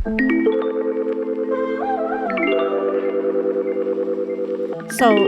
So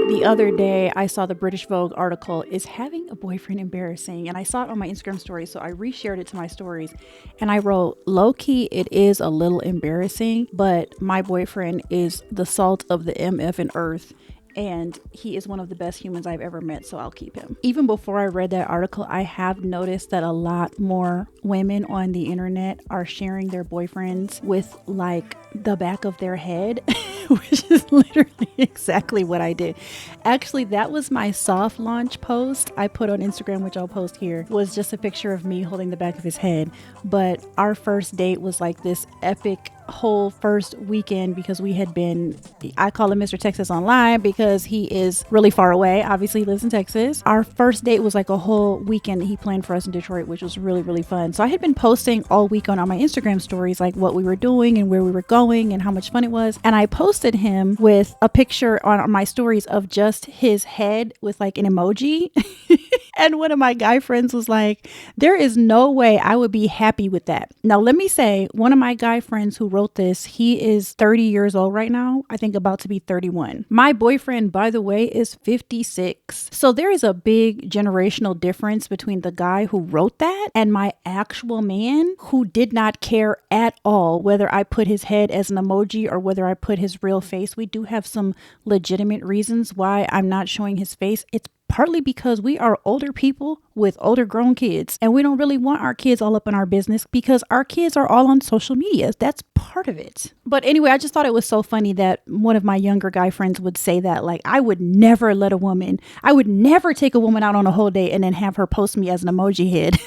the other day I saw the British Vogue article, "Is having a boyfriend embarrassing?" And I saw it on my Instagram story, so I reshared it to my stories. And I wrote, low key, it is a little embarrassing, but my boyfriend is the salt of the MF and earth. And he is one of the best humans I've ever met, so I'll keep him. Even before I read that article, I have noticed that a lot more women on the internet are sharing their boyfriends with like the back of their head, which is literally exactly what I did. Actually, that was my soft launch post I put on Instagram, which I'll post here, was just a picture of me holding the back of his head. But our first date was like this epic whole first weekend because we had been, I call him Mr. Texas Online because he is really far away. Obviously he lives in Texas. Our first date was like a whole weekend that he planned for us in Detroit, which was really, really fun. So I had been posting all week on my Instagram stories, like what we were doing and where we were going and how much fun it was. And I posted him with a picture on my stories of just his head with like an emoji. And one of my guy friends was like, there is no way I would be happy with that. Now, let me say, one of my guy friends who wrote this, he is 30 years old right now. I think about to be 31. My boyfriend, by the way, is 56. So there is a big generational difference between the guy who wrote that and my actual man who did not care at all whether I put his head as an emoji or whether I put his real face. We do have some legitimate reasons why I'm not showing his face. It's partly because we are older people with older grown kids and we don't really want our kids all up in our business because our kids are all on social media. That's part of it. But anyway, I just thought it was so funny that one of my younger guy friends would say that, like, I would never take a woman out on a whole date and then have her post me as an emoji head.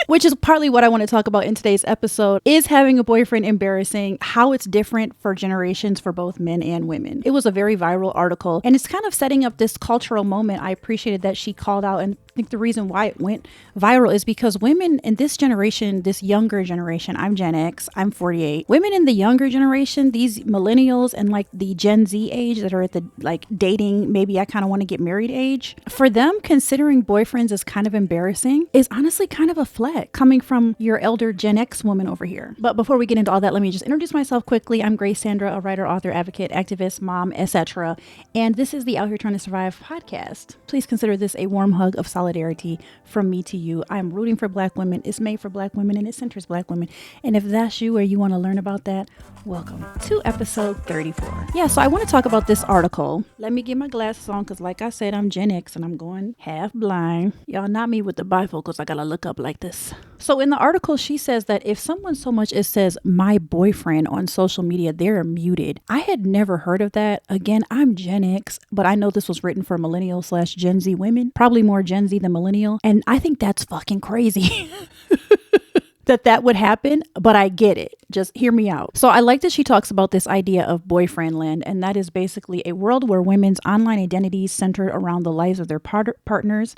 Which is partly what I want to talk about in today's episode. Is having a boyfriend embarrassing? How it's different for generations for both men and women. It was a very viral article and it's kind of setting up this cultural moment. I appreciated that she called out, and I think the reason why it went viral is because women in this generation, this younger generation, I'm Gen X, I'm 48. Women in the younger generation, these millennials and like the Gen Z age that are at the like dating, maybe I kind of want to get married age. For them, considering boyfriends is kind of embarrassing is honestly kind of a flex coming from your elder Gen X woman over here. But before we get into all that, let me just introduce myself quickly. I'm Gracesandra, a writer, author, advocate, activist, mom, etc. And this is the Out Here Trying to Survive podcast. Please consider this a warm hug of solidarity from me to you. I'm rooting for Black women. It's made for Black women and it centers Black women. And if that's you or you want to learn about that, welcome to episode 34. Yeah, so I want to talk about this article. Let me get my glasses on because like I said, I'm Gen X and I'm going half blind. Y'all, not me with the bifocals. I gotta look up like this. So in the article, she says that if someone so much as says my boyfriend on social media, they're muted. I had never heard of that. Again, I'm Gen X, but I know this was written for millennial/Gen Z women, probably more Gen Z than millennial. And I think that's fucking crazy. that would happen, but I get it. Just hear me out. So I like that she talks about this idea of boyfriend land, and that is basically a world where women's online identities centered around the lives of their partners,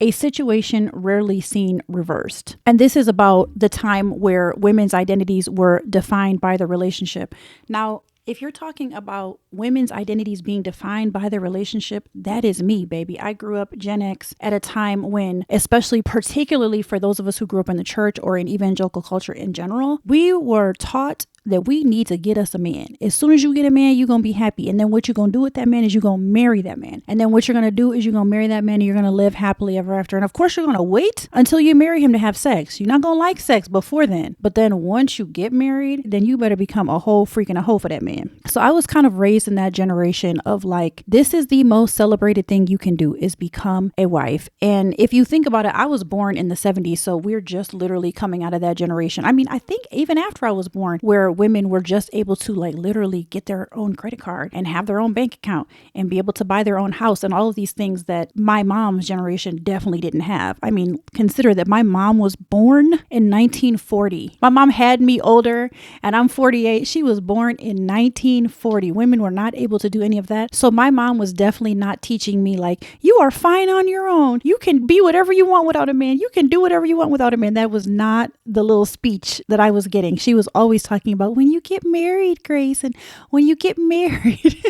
a situation rarely seen reversed. And this is about the time where women's identities were defined by the relationship. Now, if you're talking about women's identities being defined by their relationship, that is me, baby. I grew up Gen X at a time when, especially particularly for those of us who grew up in the church or in evangelical culture in general, we were taught that we need to get us a man. As soon as you get a man, you're going to be happy. And then what you're going to do with that man is you're going to marry that man. And then what you're going to do is you're going to marry that man and you're going to live happily ever after. And of course, you're going to wait until you marry him to have sex. You're not going to like sex before then. But then once you get married, then you better become a whole freaking a hoe for that man. So I was kind of raised in that generation of like, this is the most celebrated thing you can do is become a wife. And if you think about it, I was born in the 70s. So we're just literally coming out of that generation. I mean, I think even after I was born, where women were just able to like literally get their own credit card and have their own bank account and be able to buy their own house and all of these things that my mom's generation definitely didn't have. I mean, consider that my mom was born in 1940. My mom had me older and I'm 48. She was born in 1940. Women were not able to do any of that. So my mom was definitely not teaching me like, you are fine on your own. You can be whatever you want without a man. You can do whatever you want without a man. That was not the little speech that I was getting. She was always talking about when you get married, Grace, and when you get married.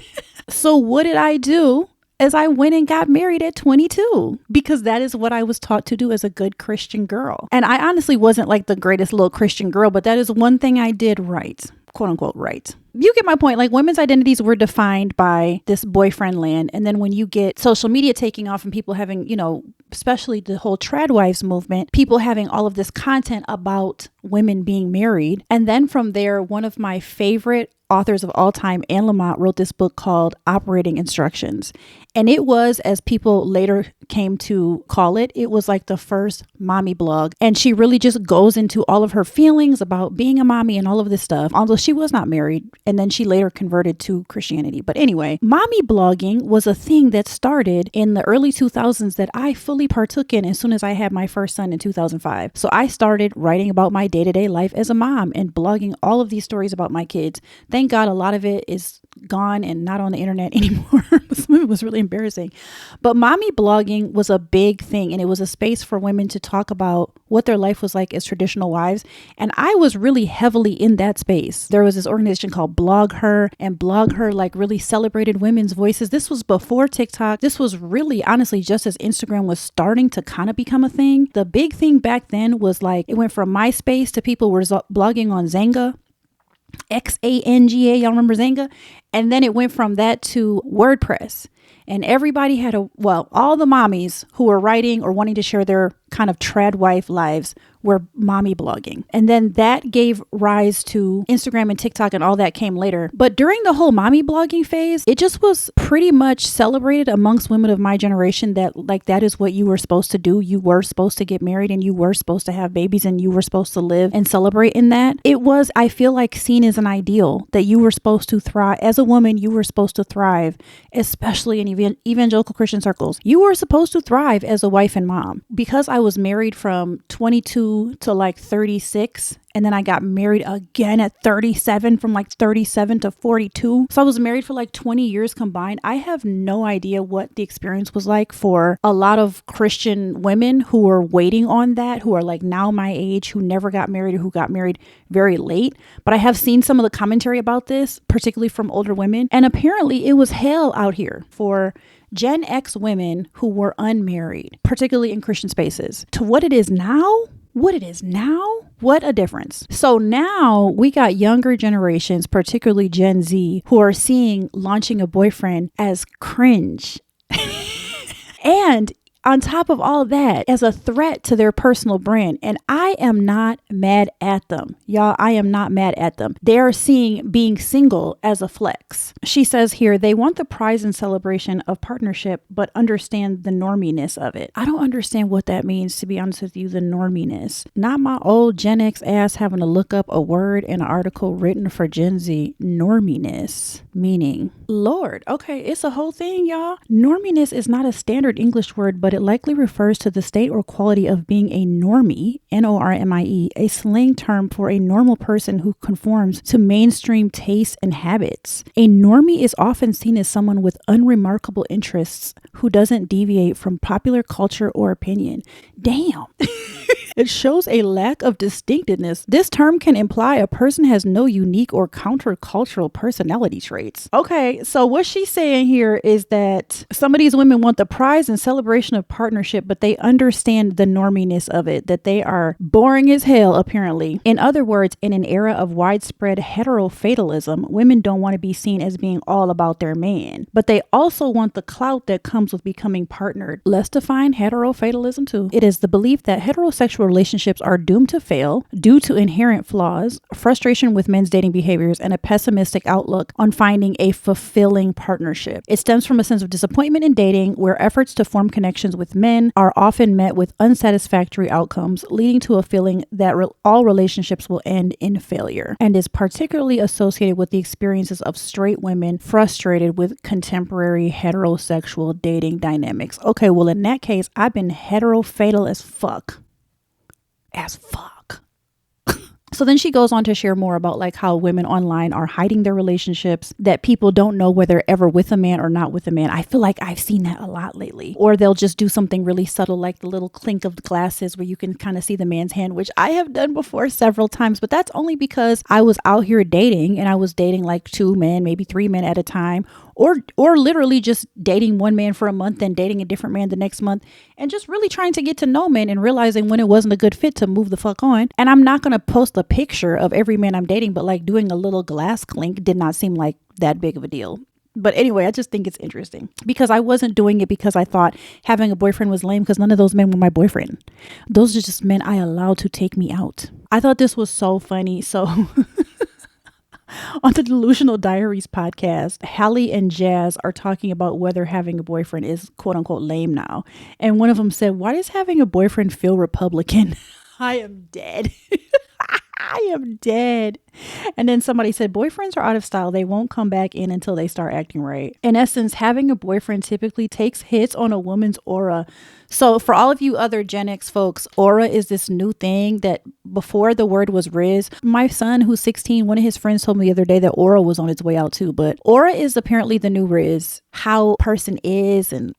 So what did I do? As I went and got married at 22, because that is what I was taught to do as a good Christian girl. And I honestly wasn't like the greatest little Christian girl, but that is one thing I did right. quote unquote right. You get my point. Like, women's identities were defined by this boyfriend land. And then when you get social media taking off and people having, you know, especially the whole trad wives movement, people having all of this content about women being married. And then from there, one of my favorite authors of all time, Anne Lamott, wrote this book called Operating Instructions. And it was, as people later came to call it, it was like the first mommy blog. And she really just goes into all of her feelings about being a mommy and all of this stuff, although she was not married. And then she later converted to Christianity. But anyway, mommy blogging was a thing that started in the early 2000s that I fully partook in as soon as I had my first son in 2005. So I started writing about my day-to-day life as a mom and blogging all of these stories about my kids. Thank God a lot of it is gone and not on the internet anymore. Some of it was really embarrassing. But mommy blogging was a big thing, and it was a space for women to talk about what their life was like as traditional wives. And I was really heavily in that space. There was this organization called Blog Her, and Blog Her like really celebrated women's voices. This was before TikTok. This was really, honestly, just as Instagram was starting to kind of become a thing. The big thing back then was like, it went from MySpace to people were blogging on Xanga. Xanga, y'all remember Xanga? And then it went from that to WordPress. And everybody had all the mommies who were writing or wanting to share their kind of trad wife lives were mommy blogging. And then that gave rise to Instagram and TikTok, and all that came later. But during the whole mommy blogging phase, it just was pretty much celebrated amongst women of my generation that like that is what you were supposed to do. You were supposed to get married and you were supposed to have babies and you were supposed to live and celebrate in that. It was, I feel like, seen as an ideal that you were supposed to thrive. As a woman, you were supposed to thrive, especially in evangelical Christian circles. You were supposed to thrive as a wife and mom. Because I was married from 22 to like 36, and then I got married again at 37, from like 37 to 42. So I was married for like 20 years combined. I have no idea what the experience was like for a lot of Christian women who were waiting on that, who are like now my age, who never got married or who got married very late. But I have seen some of the commentary about this, particularly from older women. And apparently it was hell out here for Gen X women who were unmarried, particularly in Christian spaces, to what it is now. What a difference. So now we got younger generations, particularly Gen Z, who are seeing launching a boyfriend as cringe. And on top of all that, as a threat to their personal brand. And I am not mad at them. Y'all, I am not mad at them. They are seeing being single as a flex. She says here, they want the prize and celebration of partnership, but understand the norminess of it. I don't understand what that means, to be honest with you, the norminess. Not my old Gen X ass having to look up a word in an article written for Gen Z. Norminess, meaning, Lord, okay, it's a whole thing, y'all. Norminess is not a standard English word, but it likely refers to the state or quality of being a normie, Normie, a slang term for a normal person who conforms to mainstream tastes and habits. A normie is often seen as someone with unremarkable interests who doesn't deviate from popular culture or opinion. Damn. It shows a lack of distinctiveness. This term can imply a person has no unique or countercultural personality traits. Okay, so what she's saying here is that some of these women want the prize and celebration of partnership, but they understand the norminess of it, that they are boring as hell, apparently. In other words, in an era of widespread heterofatalism, women don't want to be seen as being all about their man, but they also want the clout that comes with becoming partnered. Let's define heterofatalism too. It is the belief that heterosexual relationships are doomed to fail due to inherent flaws, frustration with men's dating behaviors, and a pessimistic outlook on finding a fulfilling partnership. It stems from a sense of disappointment in dating, where efforts to form connections with men are often met with unsatisfactory outcomes, leading to a feeling that all relationships will end in failure, and is particularly associated with the experiences of straight women frustrated with contemporary heterosexual dating dynamics. Okay, well, in that case, I've been heterofatal as fuck. So then she goes on to share more about like how women online are hiding their relationships, that people don't know whether they're ever with a man or not with a man. I feel like I've seen that a lot lately. Or they'll just do something really subtle, like the little clink of the glasses where you can kind of see the man's hand, which I have done before several times. But that's only because I was out here dating, and I was dating like 2 men, maybe 3 men at a time. Or literally just dating one man for a month and dating a different man the next month, and just really trying to get to know men and realizing when it wasn't a good fit to move the fuck on. And I'm not going to post a picture of every man I'm dating, but like doing a little glass clink did not seem like that big of a deal. But anyway, I just think it's interesting because I wasn't doing it because I thought having a boyfriend was lame, because none of those men were my boyfriend. Those are just men I allowed to take me out. I thought this was so funny. So on the Delusional Diaries podcast, Hallie and Jazz are talking about whether having a boyfriend is quote unquote lame now. And one of them said, "Why does having a boyfriend feel Republican?" I am dead. I am dead. And then somebody said, "Boyfriends are out of style. They won't come back in until they start acting right." In essence, having a boyfriend typically takes hits on a woman's aura. So for all of you other Gen X folks, aura is this new thing that before the word was Riz. My son, who's 16, one of his friends told me the other day that aura was on its way out too. But aura is apparently the new Riz. How a person is, and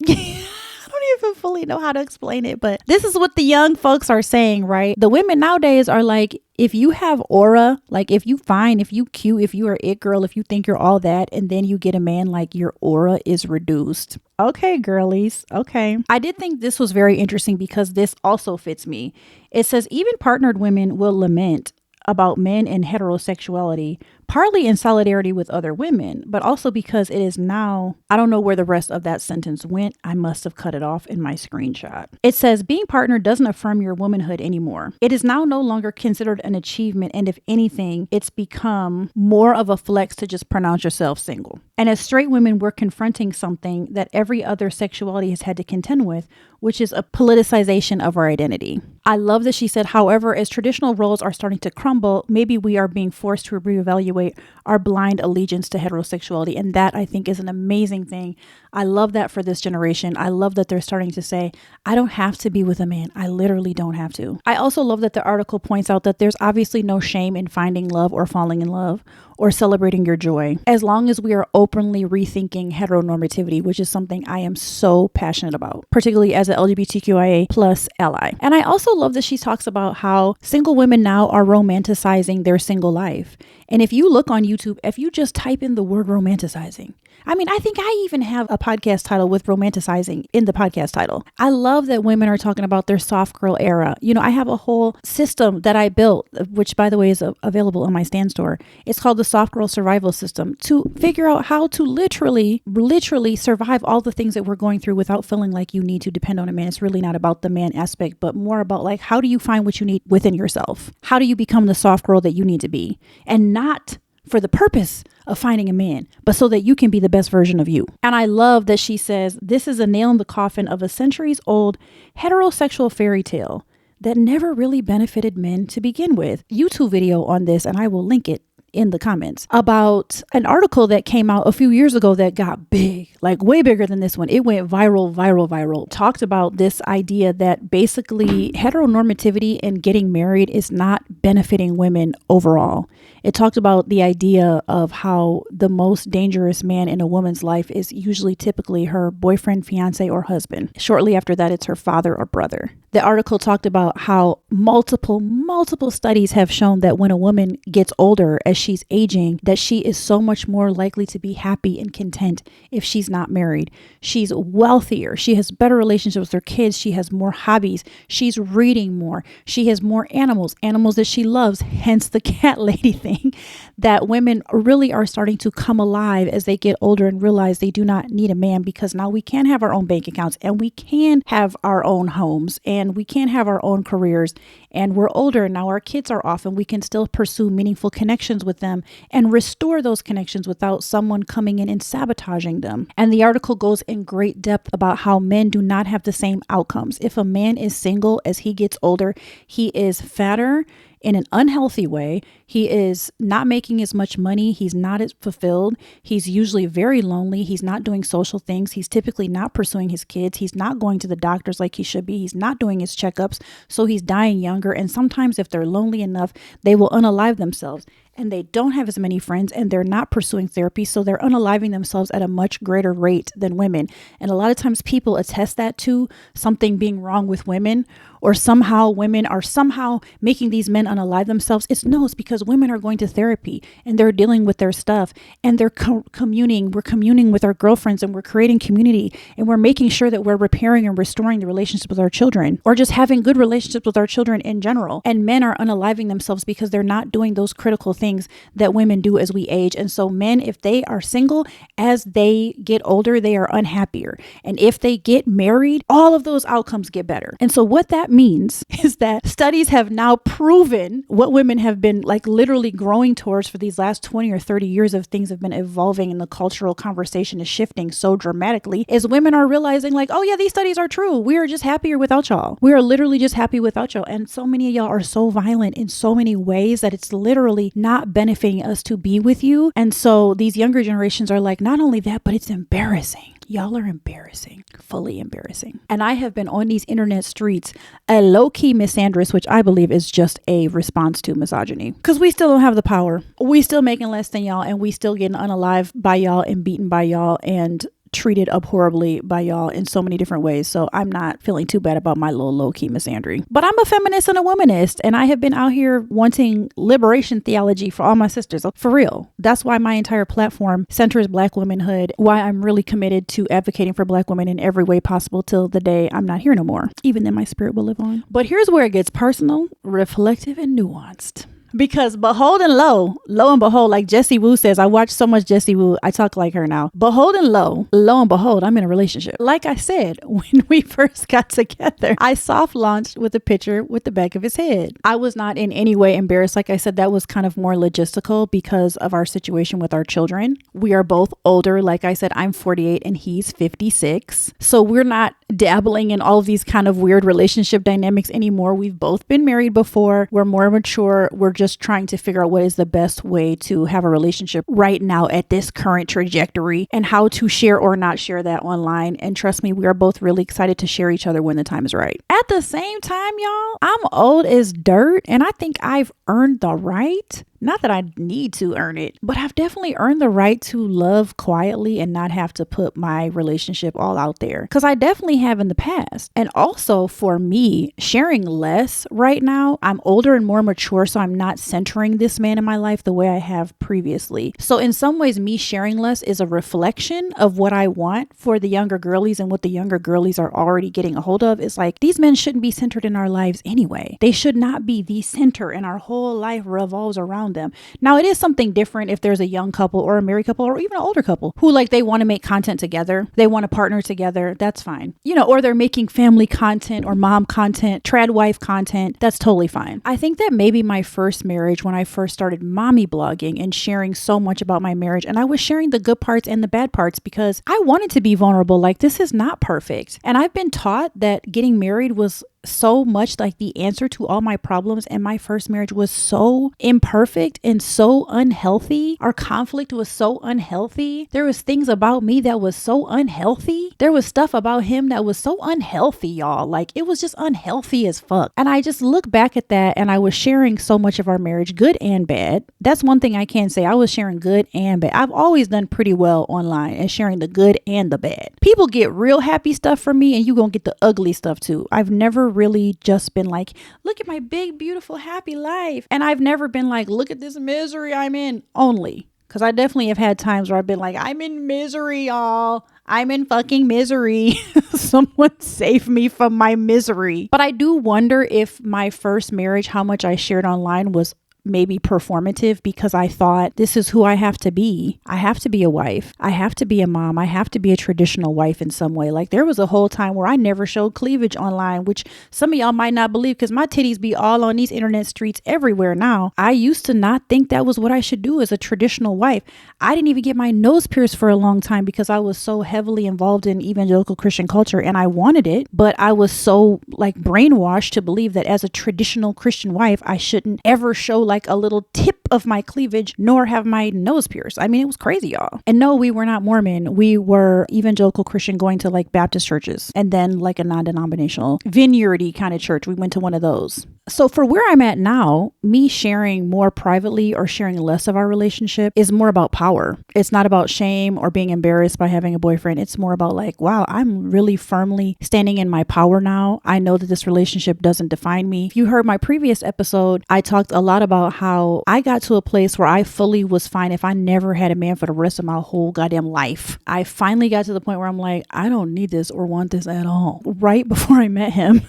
even fully know how to explain it, but this is what the young folks are saying, right? The women nowadays are like, if you have aura, like if you fine, if you cute, if you are it girl, if you think you're all that, and then you get a man, like your aura is reduced. Okay, girlies. Okay. I did think this was very interesting because this also fits me. It says even partnered women will lament about men and heterosexuality, partly in solidarity with other women, but also because it is now, I don't know where the rest of that sentence went. I must have cut it off in my screenshot. It says being partnered doesn't affirm your womanhood anymore. It is now no longer considered an achievement. And if anything, it's become more of a flex to just pronounce yourself single. And as straight women, we're confronting something that every other sexuality has had to contend with, which is a politicization of our identity. I love that she said, however, as traditional roles are starting to crumble, maybe we are being forced to reevaluate our blind allegiance to heterosexuality. And that, I think, is an amazing thing. I love that for this generation. I love that they're starting to say, I don't have to be with a man. I literally don't have to. I also love that the article points out that there's obviously no shame in finding love or falling in love or celebrating your joy, as long as we are openly rethinking heteronormativity, which is something I am so passionate about, particularly as an LGBTQIA plus ally. And I also love that she talks about how single women now are romanticizing their single life. And if you look on YouTube, if you just type in the word romanticizing, I mean, I think I even have a podcast title with romanticizing in the podcast title. I love that women are talking about their soft girl era. You know, I have a whole system that I built, which by the way is available on my Stan store. It's called the Soft Girl Survival System, to figure out how to literally survive all the things that we're going through without feeling like you need to depend on a man. It's really not about the man aspect, but more about like, how do you find what you need within yourself? How do you become the soft girl that you need to be? And not for the purpose of finding a man, but so that you can be the best version of you. And I love that she says, this is a nail in the coffin of a centuries old heterosexual fairy tale that never really benefited men to begin with. YouTube video on this, and I will link it in the comments, about an article that came out a few years ago that got big, like way bigger than this one. It went viral. Talked about this idea that basically heteronormativity and getting married is not benefiting women overall. It talked about the idea of how the most dangerous man in a woman's life is usually typically her boyfriend, fiance, or husband. Shortly after that, it's her father or brother. The article talked about how multiple studies have shown that when a woman gets older, as she's aging, that she is so much more likely to be happy and content if she's not married. She's wealthier. She has better relationships with her kids. She has more hobbies. She's reading more. She has more animals that she loves, hence the cat lady thing, that women really are starting to come alive as they get older and realize they do not need a man, because now we can have our own bank accounts and we can have our own homes and we can have our own careers, and we're older now, our kids are off, and we can still pursue meaningful connections with them and restore those connections without someone coming in and sabotaging them. And the article goes in great depth about how men do not have the same outcomes. If a man is single as he gets older, he is fatter in an unhealthy way. He is not making as much money. He's not as fulfilled. He's usually very lonely. He's not doing social things. He's typically not pursuing his kids. He's not going to the doctors like he should be. He's not doing his checkups. So he's dying younger. And sometimes if they're lonely enough, they will unalive themselves. and they don't have as many friends, and they're not pursuing therapy. So they're unaliving themselves at a much greater rate than women. And a lot of times people attest that to something being wrong with women, or somehow women are somehow making these men unalive themselves. It's because women are going to therapy and they're dealing with their stuff, and they're communing. We're communing with our girlfriends, and we're creating community, and we're making sure that we're repairing and restoring the relationship with our children, or just having good relationships with our children in general. And men are unaliving themselves because they're not doing those critical things that women do as we age. And so men, if they are single, as they get older, they are unhappier. And if they get married, all of those outcomes get better. And so what that means is that studies have now proven what women have been like literally growing towards for these last 20 or 30 years of things have been evolving, and the cultural conversation is shifting so dramatically, is women are realizing like, oh yeah, these studies are true. We are just happier without y'all. We are literally just happy without y'all. And so many of y'all are so violent in so many ways that it's literally not benefiting us to be with you. And so these younger generations are like, not only that, but it's embarrassing. Y'all are embarrassing, fully embarrassing. And I have been on these internet streets, a low-key misandrous, which I believe is just a response to misogyny. Because we still don't have the power. We still making less than y'all, and we still getting unalived by y'all and beaten by y'all and treated up horribly by y'all in so many different ways. So I'm not feeling too bad about my little low-key misandering. But I'm a feminist and a womanist, and I have been out here wanting liberation theology for all my sisters. For real. That's why my entire platform centers Black womanhood, why I'm really committed to advocating for Black women in every way possible till the day I'm not here no more. Even then my spirit will live on. But here's where it gets personal, reflective, and nuanced. Because behold and lo and behold, like Jessie Woo says, I watch so much Jessie Woo, I talk like her now. Behold and lo and behold, I'm in a relationship. Like I said, when we first got together, I soft launched with a picture with the back of his head. I was not in any way embarrassed. Like I said, that was kind of more logistical because of our situation with our children. We are both older. Like I said, I'm 48 and he's 56. So we're not dabbling in all of these kind of weird relationship dynamics anymore. We've both been married before. We're more mature. We're just trying to figure out what is the best way to have a relationship right now at this current trajectory, and how to share or not share that online. And trust me, we are both really excited to share each other when the time is right. At the same time, y'all, I'm old as dirt, and I think I've earned the right. Not that I need to earn it, but I've definitely earned the right to love quietly and not have to put my relationship all out there. Because I definitely have in the past. And also for me, sharing less right now, I'm older and more mature, so I'm not centering this man in my life the way I have previously. So in some ways, me sharing less is a reflection of what I want for the younger girlies, and what the younger girlies are already getting a hold of is like, these men shouldn't be centered in our lives anyway. They should not be the center, and our whole life revolves around them. Now, it is something different if there's a young couple or a married couple or even an older couple who like they want to make content together. They want to partner together. That's fine. Or they're making family content or mom content, trad wife content. That's totally fine. I think that maybe my first marriage, when I first started mommy blogging and sharing so much about my marriage, and I was sharing the good parts and the bad parts because I wanted to be vulnerable. Like, this is not perfect. And I've been taught that getting married was so much like the answer to all my problems, and my first marriage was so imperfect and so unhealthy. Our conflict was so unhealthy. There was things about me that was so unhealthy. There was stuff about him that was so unhealthy, y'all. Like, it was just unhealthy as fuck. And I just look back at that, and I was sharing so much of our marriage, good and bad. That's one thing I can say. I was sharing good and bad. I've always done pretty well online and sharing the good and the bad. People get real happy stuff from me, and you gonna get the ugly stuff too. I've never really just been like, look at my big, beautiful, happy life. And I've never been like, look at this misery I'm in only. Because I definitely have had times where I've been like, I'm in misery, y'all. I'm in fucking misery. Someone save me from my misery. But I do wonder if my first marriage, how much I shared online was maybe performative, because I thought, this is who I have to be. I have to be a wife. I have to be a mom. I have to be a traditional wife in some way. Like, there was a whole time where I never showed cleavage online, which some of y'all might not believe because my titties be all on these internet streets everywhere now. I used to not think that was what I should do as a traditional wife. I didn't even get my nose pierced for a long time because I was so heavily involved in evangelical Christian culture, and I wanted it, but I was so like brainwashed to believe that as a traditional Christian wife, I shouldn't ever show like a little tip of my cleavage, nor have my nose pierced. I mean, it was crazy, y'all. And no, we were not Mormon. We were evangelical Christian, going to like Baptist churches, and then like a non-denominational vineyardy kind of church. We went to one of those. So for where I'm at now, me sharing more privately or sharing less of our relationship is more about power. It's not about shame or being embarrassed by having a boyfriend. It's more about like, wow, I'm really firmly standing in my power now. I know that this relationship doesn't define me. If you heard my previous episode, I talked a lot about how I got to a place where I fully was fine if I never had a man for the rest of my whole goddamn life. I finally got to the point where I'm like, I don't need this or want this at all. Right before I met him.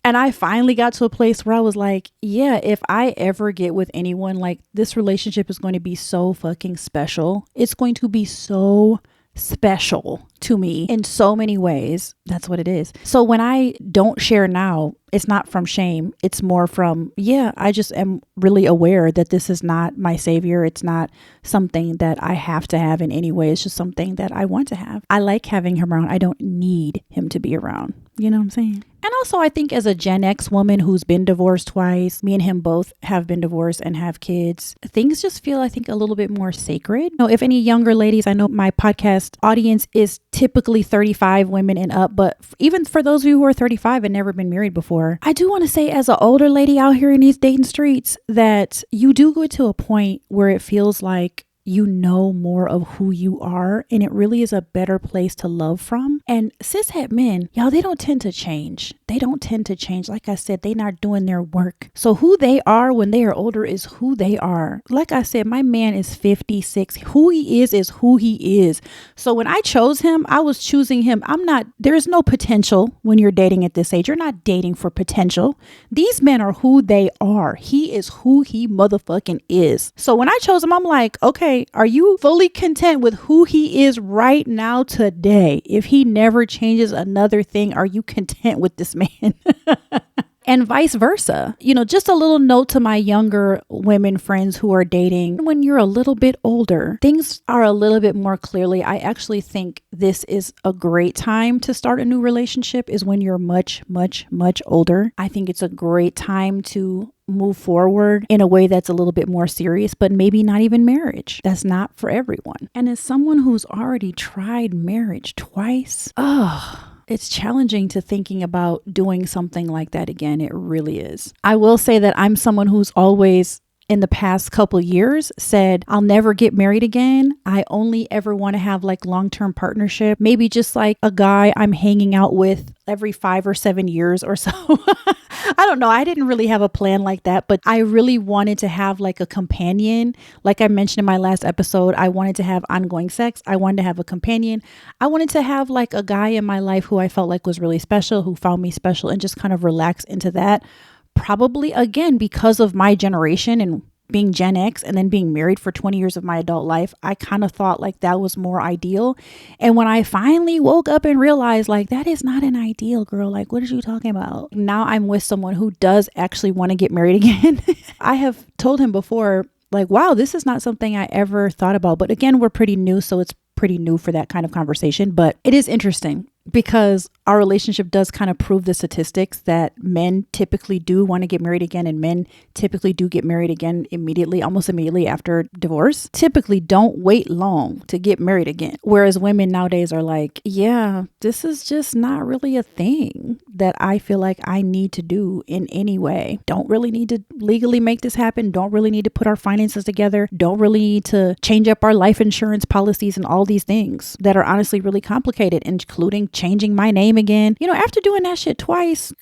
And I finally got to a place where I was like, yeah, if I ever get with anyone, like this relationship is going to be so fucking special. It's going to be so special to me in so many ways. That's what it is. So when I don't share now, it's not from shame. It's more from, yeah, I just am really aware that this is not my savior. It's not something that I have to have in any way. It's just something that I want to have. I like having him around. I don't need him to be around. You know what I'm saying? And also, I think as a Gen X woman who's been divorced twice, me and him both have been divorced and have kids, things just feel, I think, a little bit more sacred. If any younger ladies, I know my podcast audience is typically 35 women and up, but even for those of you who are 35 and never been married before, I do want to say as an older lady out here in these dating streets that you do go to a point where it feels like you know more of who you are, and it really is a better place to love from. And cishet men, y'all, they don't tend to change. They don't tend to change. Like I said, they're not doing their work. So who they are when they are older is who they are. Like I said, my man is 56. Who he is who he is. So when I chose him, I was choosing him. There's no potential when you're dating at this age. You're not dating for potential. These men are who they are. He is who he motherfucking is. So when I chose him, I'm like, okay, are you fully content with who he is right now today? If he never changes another thing, are you content with this man? And vice versa. Just a little note to my younger women friends who are dating. When you're a little bit older, things are a little bit more clearly. I actually think this is a great time to start a new relationship is when you're much, much, much older. I think it's a great time to move forward in a way that's a little bit more serious, but maybe not even marriage. That's not for everyone. And as someone who's already tried marriage twice, it's challenging to thinking about doing something like that again. It really is. I will say that I'm someone who's always in the past couple years said, I'll never get married again. I only ever want to have like long-term partnership, maybe just like a guy I'm hanging out with every 5 or 7 years or so. I don't know. I didn't really have a plan like that, but I really wanted to have like a companion. Like I mentioned in my last episode, I wanted to have ongoing sex. I wanted to have a companion. I wanted to have like a guy in my life who I felt like was really special, who found me special, and just kind of relax into that. Probably again, because of my generation and being Gen X and then being married for 20 years of my adult life, I kind of thought like that was more ideal. And when I finally woke up and realized like that is not an ideal, girl, like what are you talking about? Now I'm with someone who does actually want to get married again. I have told him before, like, wow, this is not something I ever thought about. But again, we're pretty new, so it's pretty new for that kind of conversation. But it is interesting because our relationship does kind of prove the statistics that men typically do want to get married again, and men typically do get married again almost immediately after divorce. Typically don't wait long to get married again. Whereas women nowadays are like, yeah, this is just not really a thing that I feel like I need to do in any way. Don't really need to legally make this happen. Don't really need to put our finances together. Don't really need to change up our life insurance policies and all these things that are honestly really complicated, including changing my name again. After doing that shit twice,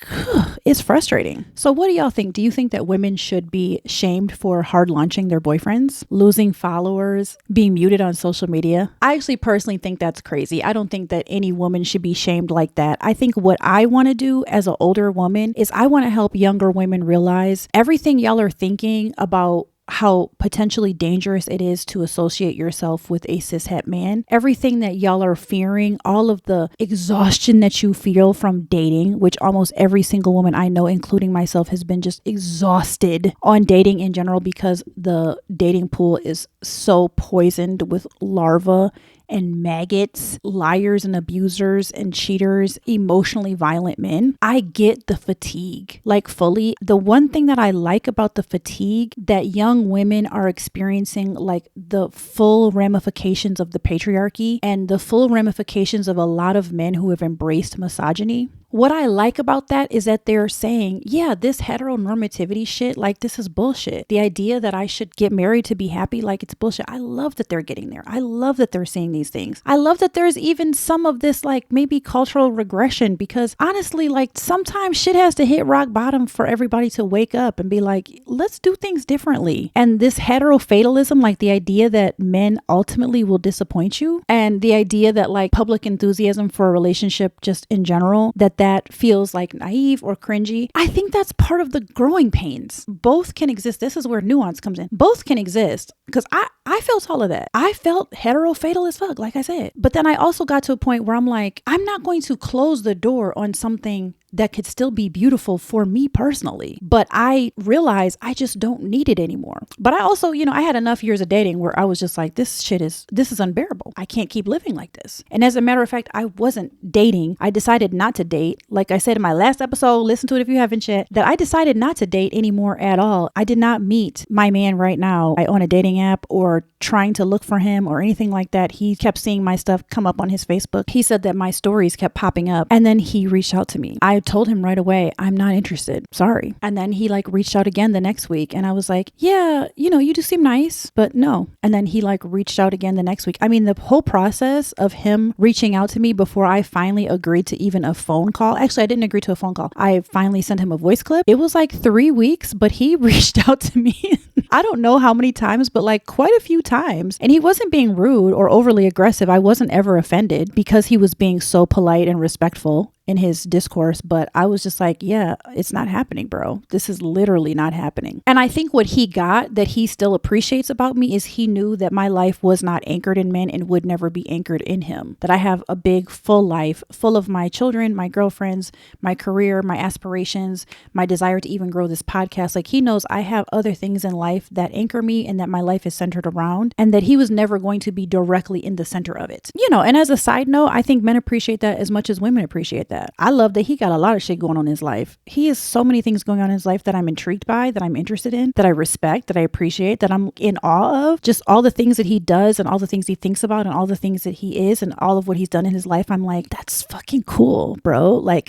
it's frustrating. So what do y'all think? Do you think that women should be shamed for hard launching their boyfriends, losing followers, being muted on social media? I actually personally think that's crazy. I don't think that any woman should be shamed like that. I think what I want to do as an older woman is I want to help younger women realize everything y'all are thinking about how potentially dangerous it is to associate yourself with a cishet man. Everything that y'all are fearing, all of the exhaustion that you feel from dating, which almost every single woman I know, including myself, has been just exhausted on dating in general because the dating pool is so poisoned with larvae and maggots, liars and abusers and cheaters, emotionally violent men. I get the fatigue, like fully. The one thing that I like about the fatigue that young women are experiencing, like the full ramifications of the patriarchy and the full ramifications of a lot of men who have embraced misogyny. what I like about that is that they're saying, yeah, this heteronormativity shit, like this is bullshit. The idea that I should get married to be happy, like it's bullshit. I love that they're getting there. I love that they're seeing these things. I love that there's even some of this like maybe cultural regression, because honestly, like sometimes shit has to hit rock bottom for everybody to wake up and be like, let's do things differently. And this heterofatalism, like the idea that men ultimately will disappoint you, and the idea that like public enthusiasm for a relationship just in general, that feels like naive or cringy. I think that's part of the growing pains. Both can exist. This is where nuance comes in. Both can exist, because I felt all of that. I felt heterofatal as fuck, like I said. But then I also got to a point where I'm like, I'm not going to close the door on something that could still be beautiful for me personally. But I realize I just don't need it anymore. But I also, I had enough years of dating where I was just like, this is unbearable. I can't keep living like this. And as a matter of fact, I wasn't dating. I decided not to date. Like I said in my last episode, listen to it if you haven't yet, that I decided not to date anymore at all. I did not meet my man right now on a dating app or trying to look for him or anything like that. He kept seeing my stuff come up on his Facebook. He said that my stories kept popping up, and then he reached out to me. I told him right away, I'm not interested. Sorry. And then he like reached out again the next week, and I was like, yeah, you do seem nice, but no. And then he like reached out again the next week. I mean, the whole process of him reaching out to me before I finally agreed to even a phone call. Actually, I didn't agree to a phone call. I finally sent him a voice clip. It was like 3 weeks, but he reached out to me. I don't know how many times, but like quite a few times. And he wasn't being rude or overly aggressive. I wasn't ever offended because he was being so polite and respectful in his discourse. But I was just like, yeah, it's not happening, bro. This is literally not happening. And I think what he got that he still appreciates about me is he knew that my life was not anchored in men and would never be anchored in him. That I have a big, full life full of my children, my girlfriends, my career, my aspirations, my desire to even grow this podcast. Like he knows I have other things in life that anchor me and that my life is centered around, and that he was never going to be directly in the center of it. And as a side note, I think men appreciate that as much as women appreciate that. I love that he got a lot of shit going on in his life. He has so many things going on in his life that I'm intrigued by, that I'm interested in, that I respect, that I appreciate, that I'm in awe of. Just all the things that he does and all the things he thinks about and all the things that he is and all of what he's done in his life. I'm like, that's fucking cool, bro. Like,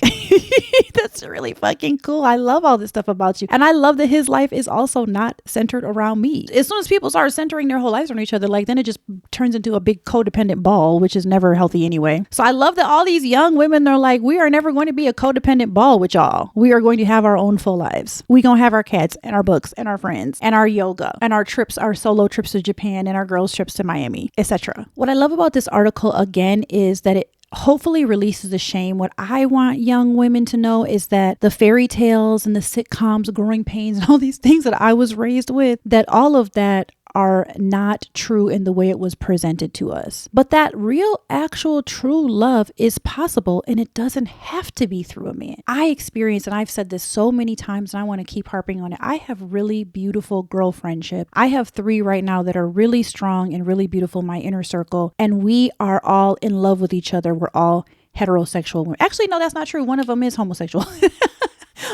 that's really fucking cool. I love all this stuff about you. And I love that his life is also not centered around me. As soon as people start centering their whole lives on each other, like then it just turns into a big codependent ball, which is never healthy anyway. So I love that all these young women are like, we are never going to be a codependent ball with y'all. We are going to have our own full lives. We gonna have our cats and our books and our friends and our yoga and our trips, our solo trips to Japan and our girls trips to Miami, etc. What I love about this article again is that it hopefully releases the shame. What I want young women to know is that the fairy tales and the sitcoms, growing pains, and all these things that I was raised with, that all of that are not true in the way it was presented to us. But that real, actual, true love is possible, and it doesn't have to be through a man. I experience, and I've said this so many times, and I want to keep harping on it, I have really beautiful girl friendship. I have 3 right now that are really strong and really beautiful in my inner circle, and we are all in love with each other. We're all heterosexual women. Actually, no, that's not true. One of them is homosexual.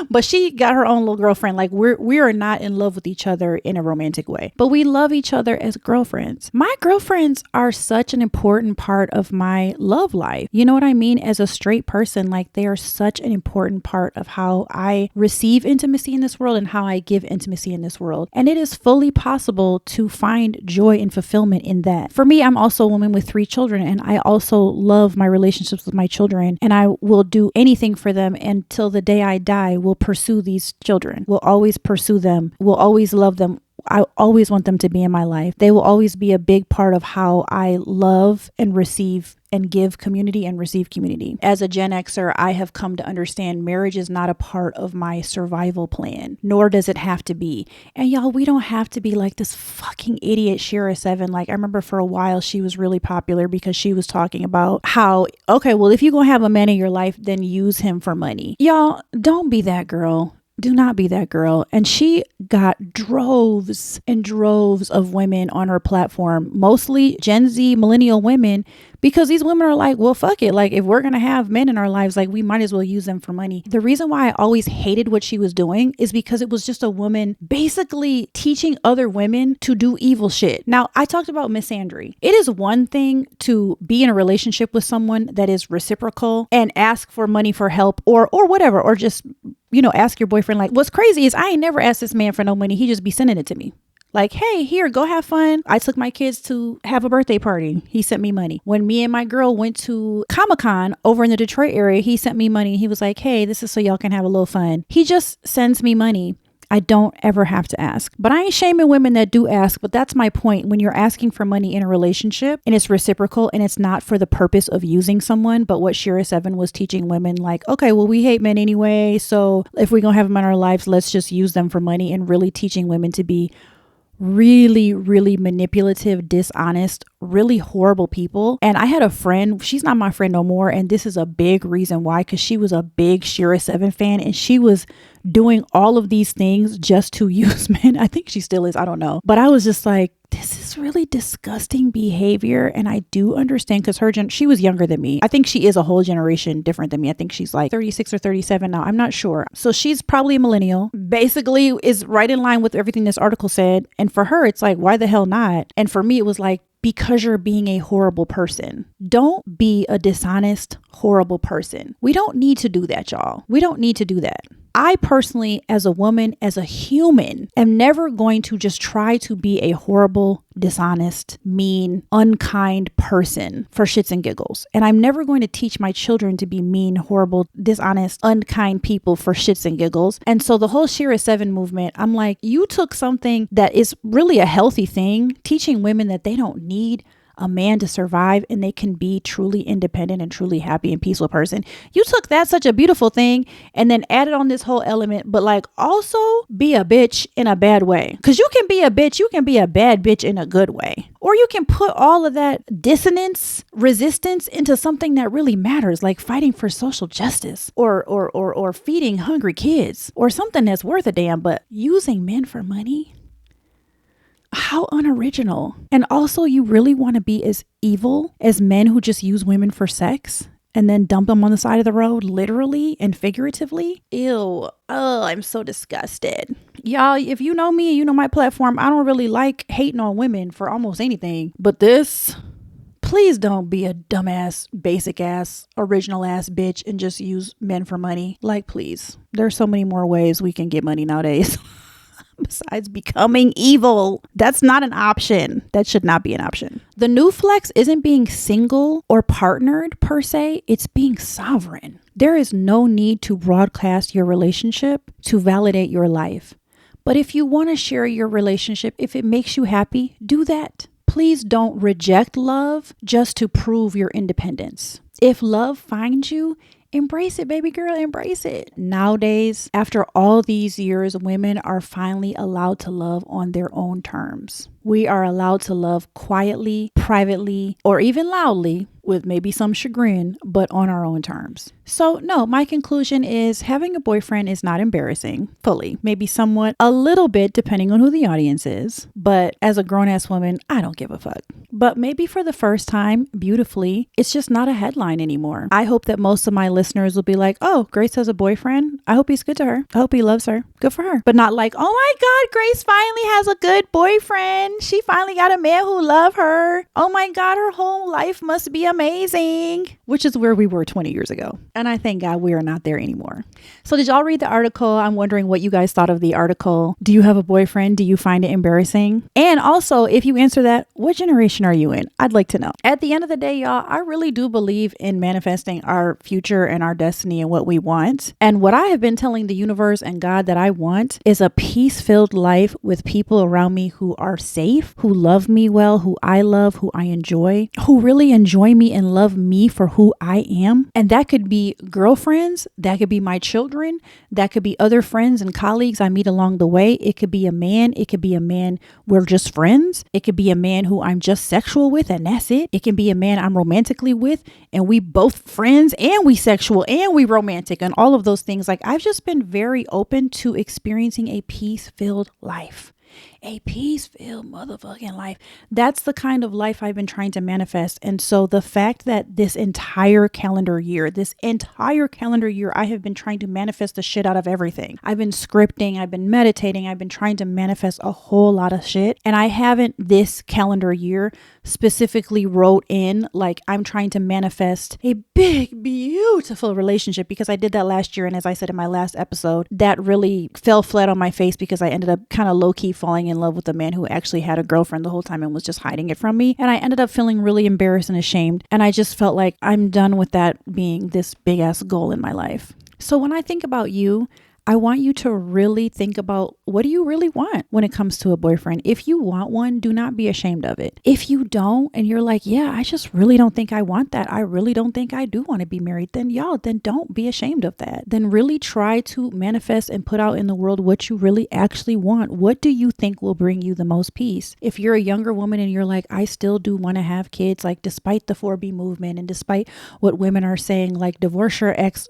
But she got her own little girlfriend. Like we are not in love with each other in a romantic way, but we love each other as girlfriends. My girlfriends are such an important part of my love life. You know what I mean? As a straight person, like they are such an important part of how I receive intimacy in this world and how I give intimacy in this world. And it is fully possible to find joy and fulfillment in that. For me, I'm also a woman with 3 children, and I also love my relationships with my children, and I will do anything for them until the day I die. Will pursue these children, will always pursue them, will always love them. I always want them to be in my life. They will always be a big part of how I love and receive and give community and receive community. As a Gen Xer, I have come to understand marriage is not a part of my survival plan, nor does it have to be. And y'all, we don't have to be like this fucking idiot Shira 7. Like I remember for a while she was really popular because she was talking about how, okay, well, if you're gonna have a man in your life, then use him for money. Y'all, don't be that girl. Do not be that girl. And she got droves and droves of women on her platform, mostly Gen Z millennial women, because these women are like, well, fuck it. Like, if we're going to have men in our lives, like, we might as well use them for money. The reason why I always hated what she was doing is because it was just a woman basically teaching other women to do evil shit. Now, I talked about misandry. It is one thing to be in a relationship with someone that is reciprocal and ask for money for help or whatever, or just, ask your boyfriend. Like, what's crazy is I ain't never asked this man for no money. He just be sending it to me. Like, hey, here, go have fun. I took my kids to have a birthday party. He sent me money. When me and my girl went to Comic-Con over in the Detroit area, he sent me money. He was like, hey, this is so y'all can have a little fun. He just sends me money. I don't ever have to ask. But I ain't shaming women that do ask, but that's my point. When you're asking for money in a relationship and it's reciprocal and it's not for the purpose of using someone, but what Shira 7 was teaching women, like, okay, well, we hate men anyway, so if we're gonna have them in our lives, let's just use them for money, and really teaching women to be really, really manipulative, dishonest, really horrible people. And I had a friend, she's not my friend no more, and this is a big reason why, because she was a big Shira 7 fan, and she was doing all of these things just to use men. I think she still is, I don't know. But I was just like, this is really disgusting behavior. And I do understand, because she was younger than me. I think she is a whole generation different than me. I think she's like 36 or 37 now. I'm not sure. So she's probably a millennial, basically is right in line with everything this article said. And for her, it's like, why the hell not? And for me, it was like, because you're being a horrible person. Don't be a dishonest, horrible person. We don't need to do that, y'all. We don't need to do that. I personally, as a woman, as a human, am never going to just try to be a horrible, dishonest, mean, unkind person for shits and giggles. And I'm never going to teach my children to be mean, horrible, dishonest, unkind people for shits and giggles. And so the whole Shira 7 movement, I'm like, you took something that is really a healthy thing, teaching women that they don't need a man to survive and they can be truly independent and truly happy and peaceful person. You took that, such a beautiful thing, and then added on this whole element, but like also be a bitch in a bad way. Because you can be a bitch, you can be a bad bitch in a good way. Or you can put all of that dissonance, resistance into something that really matters, like fighting for social justice or feeding hungry kids or something that's worth a damn. But using men for money? How unoriginal. And also, you really want to be as evil as men who just use women for sex and then dump them on the side of the road, literally and figuratively? Ew. Oh, I'm so disgusted. Y'all, if you know me, you know my platform, I don't really like hating on women for almost anything. But this, please don't be a dumbass, basic ass, original ass bitch and just use men for money. Like, please. There's so many more ways we can get money nowadays. Besides becoming evil. That's not an option. That should not be an option. The new flex isn't being single or partnered per se. It's being sovereign. There is no need to broadcast your relationship to validate your life. But if you want to share your relationship, if it makes you happy, do that. Please don't reject love just to prove your independence. If love finds you, embrace it, baby girl, embrace it. Nowadays, after all these years, women are finally allowed to love on their own terms. We are allowed to love quietly, privately, or even loudly, with maybe some chagrin, but on our own terms. So no, my conclusion is having a boyfriend is not embarrassing, fully. Maybe somewhat, a little bit, depending on who the audience is. But as a grown-ass woman, I don't give a fuck. But maybe for the first time, beautifully, it's just not a headline anymore. I hope that most of my listeners will be like, oh, Grace has a boyfriend. I hope he's good to her. I hope he loves her. Good for her. But not like, oh my God, Grace finally has a good boyfriend. She finally got a man who loves her. Oh my God, her whole life must be amazing. Which is where we were 20 years ago. And I thank God we are not there anymore. So did y'all read the article? I'm wondering what you guys thought of the article. Do you have a boyfriend? Do you find it embarrassing? And also, if you answer that, what generation are you in? I'd like to know. At the end of the day, y'all, I really do believe in manifesting our future and our destiny and what we want. And what I have been telling the universe and God that I want is a peace-filled life with people around me who are safe. safe, who love me well, who I love, who I enjoy, who really enjoy me and love me for who I am. And that could be girlfriends, that could be my children, that could be other friends and colleagues I meet along the way. It could be a man, we're just friends. It could be a man who I'm just sexual with and that's it. It can be a man I'm romantically with and we both friends and we sexual and we romantic and all of those things. Like, I've just been very open to experiencing a peace-filled life. A peace-filled motherfucking life. That's the kind of life I've been trying to manifest. And so the fact that this entire calendar year, I have been trying to manifest the shit out of everything. I've been scripting, I've been meditating, I've been trying to manifest a whole lot of shit. And I haven't this calendar year specifically wrote in like I'm trying to manifest a big, beautiful relationship, because I did that last year. And as I said in my last episode, that really fell flat on my face because I ended up kind of low-key falling in love with a man who actually had a girlfriend the whole time and was just hiding it from me. And I ended up feeling really embarrassed and ashamed. And I just felt like I'm done with that being this big ass goal in my life. So when I think about you, I want you to really think about, what do you really want when it comes to a boyfriend? If you want one, do not be ashamed of it. If you don't, and you're like, yeah, I just really don't think I want that, I really don't think I do want to be married, then don't be ashamed of that. Then really try to manifest and put out in the world what you really actually want. What do you think will bring you the most peace? If you're a younger woman and you're like, I still do want to have kids, like despite the 4B movement and despite what women are saying, like divorce your ex,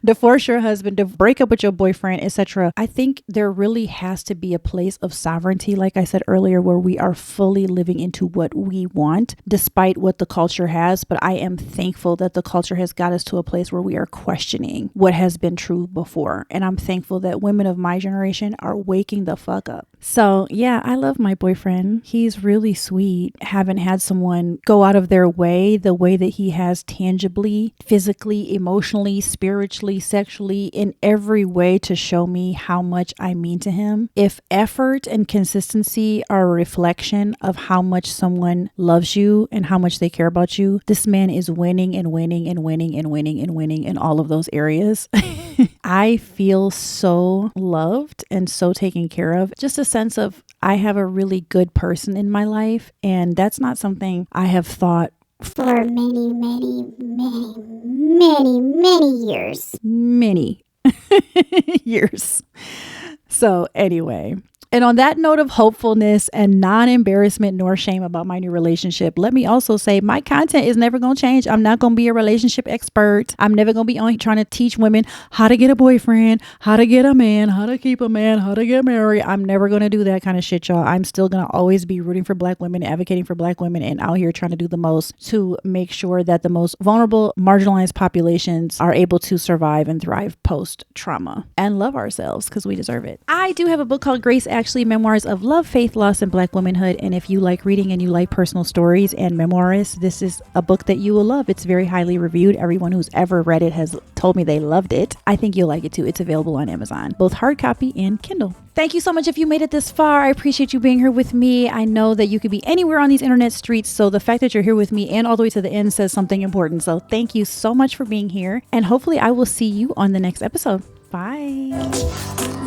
divorce your husband, break up with your boyfriend, etc. I think there really has to be a place of sovereignty, like I said earlier, where we are fully living into what we want, despite what the culture has. But I am thankful that the culture has got us to a place where we are questioning what has been true before. And I'm thankful that women of my generation are waking the fuck up. So yeah, I love my boyfriend. He's really sweet. Haven't had someone go out of their way the way that he has, tangibly, physically, emotionally, spiritually, sexually, in every way, to show me how much I mean to him. If effort and consistency are a reflection of how much someone loves you and how much they care about you, this man is winning and winning and winning and winning and winning in all of those areas. I feel so loved and so taken care of. Just a sense of, I have a really good person in my life, and that's not something I have thought for many years. Many years. So anyway, and on that note of hopefulness and non-embarrassment nor shame about my new relationship, let me also say my content is never going to change. I'm not going to be a relationship expert. I'm never going to be on trying to teach women how to get a boyfriend, how to get a man, how to keep a man, how to get married. I'm never going to do that kind of shit, y'all. I'm still going to always be rooting for Black women, advocating for Black women, and out here trying to do the most to make sure that the most vulnerable, marginalized populations are able to survive and thrive post-trauma and love ourselves, because we deserve it. I do have a book called Grace Actually, Memoirs of Love, Faith, Loss, and Black Womanhood. And if you like reading and you like personal stories and memoirists, this is a book that you will love. It's very highly reviewed. Everyone who's ever read it has told me they loved it. I think you'll like it too. It's available on Amazon, both hard copy and Kindle. Thank you so much if you made it this far. I appreciate you being here with me. I know that you could be anywhere on these internet streets, so the fact that you're here with me and all the way to the end says something important. So thank you so much for being here, and hopefully I will see you on the next episode. Bye.